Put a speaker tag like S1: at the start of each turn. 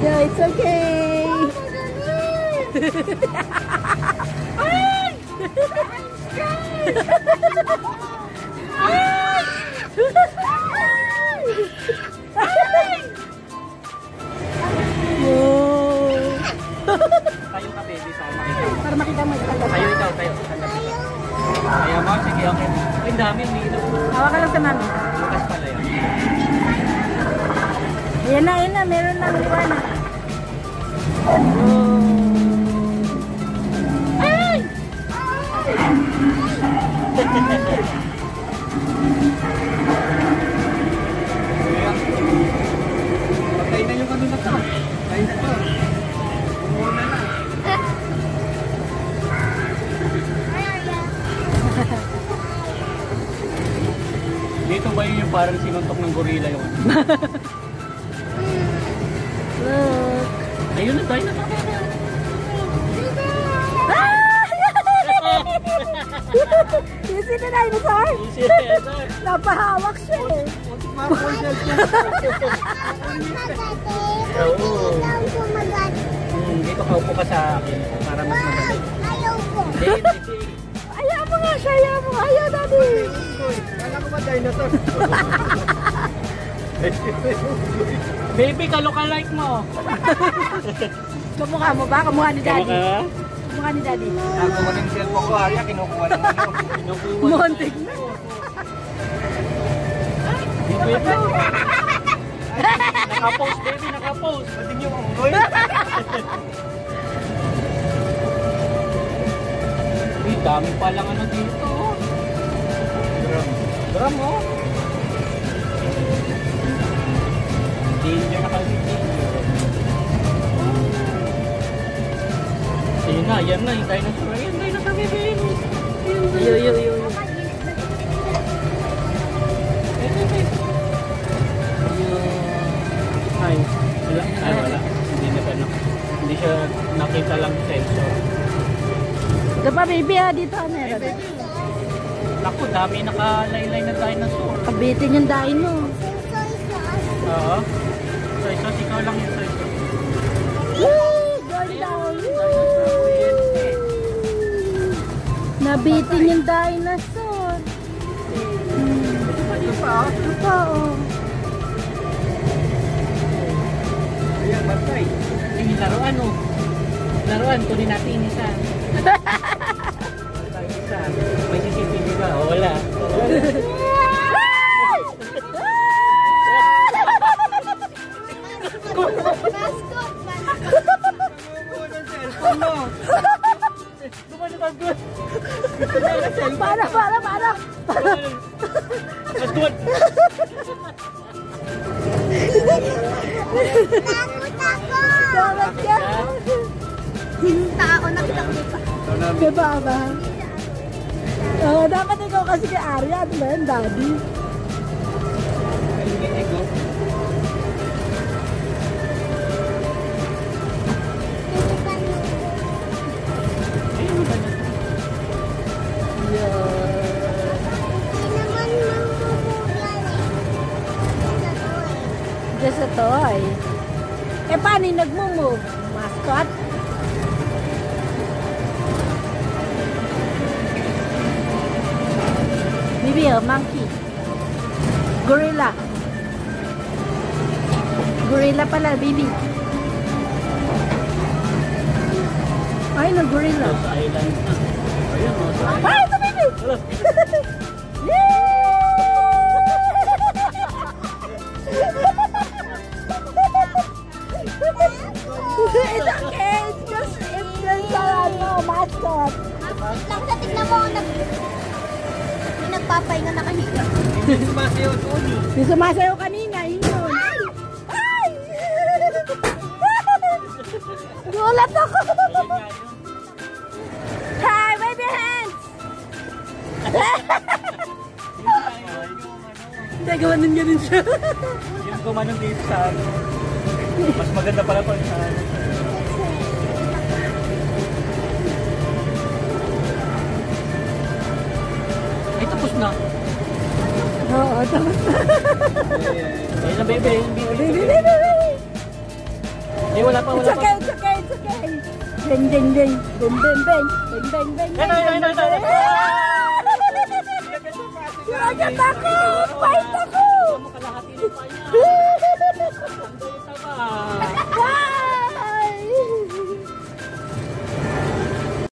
S1: Yeah, it's okay. Ay!
S2: Tayo ka baby
S1: para makita mo ito.
S2: Tayo ikaw, tayo. Ayaw mo, sige, okay. Ang dami, may ilaw.
S1: Hawa ka lang sa mami.
S2: Bukas pala yun.
S1: Ayan na, meron na liwanag. Ay!
S2: Patay na yung ano na to. Patay na to. Umuna na. Dito ba yung parang sinuntok ng gorila yun?
S1: Look.
S2: Ayun na tayo na.
S1: You see the dinosaur? Napahawak siya eh.
S2: Dito ka upo ka sa akin para mas madali.
S3: Ayaw ko.
S1: Ayaw mo nga siya, ayaw mo. Ayaw, daddy.
S2: Kala ko ba dinosaur? Baby, kaloka-like mo.
S1: Kamukha mo ba? Kamukha ni daddy.
S2: Kamukha?
S1: Kamukha ni daddy.
S2: Ako mo ng cellphone ko, Arya, kinukuha lang ano.
S1: Montig na.
S2: Baby. Nakapost, baby, nakapost. Pati niyo ang uloy. Dami pa lang ano dito. Drum, oh. Danger na kasi danger. Ayun na, yan na, yung dinosaur. Ayun, dinosaur, baby.
S1: Yo.
S2: Ay, wala. Hindi na ano. Hindi siya nakita lang sensor.
S1: Ito pa baby ha, dito meron.
S2: Naku, dami nakalaylay na dinosaur.
S1: Kabitin yung dino.
S2: Oo. Soy, ikaw lang yung soy.
S1: Going down. Nabitin yung dinosaur.
S2: Ito pa,
S1: Ito pa oh.
S2: Ayan, bantay. Yung laruan, oh. Laruan, kunin natin isa. Isa. May CCTV ba? O, wala.
S1: Para.
S2: Let's go.
S1: Dapat ka.
S3: Tao, nakita ko pa.
S1: Diba ba? Oo, dapat ikaw kasi kay Arya, di ba yan, daddy? Just a toy. Eh, paano yung nagmumove? Mascot? Maybe a monkey. Gorilla. Gorilla pala, baby. Ay, no, gorilla.
S2: Sa island na. Ayun, oh.
S1: Ay, ito, baby! It's okay. It's just mascot.
S3: Lang sa tignan mo, may nagpapahinga nakahiga.
S2: Hindi sumasayaw, Tony.
S1: Yung sumasayaw kanina, yun yun. Ay! Gulat ako. Hi, wave your hands. Hindi, gawanin ganun siya.
S2: Yung gumanon dito sa ano. Mas maganda pala pag sa ano. Ay, tapos na.
S1: Oo, tapos na.
S2: Ayun na, baby.
S1: Baby, baby, baby.
S2: Eh, wala pa,
S1: It's
S2: wala pa.
S1: okay, it's okay, it's okay. Ding, ding, ding. Ding, ding, ding. Ding, ding, ding.
S2: Ito, ito, ito, ito.
S1: Agad ako! Fight ako!
S2: Kalahati ng pa niya.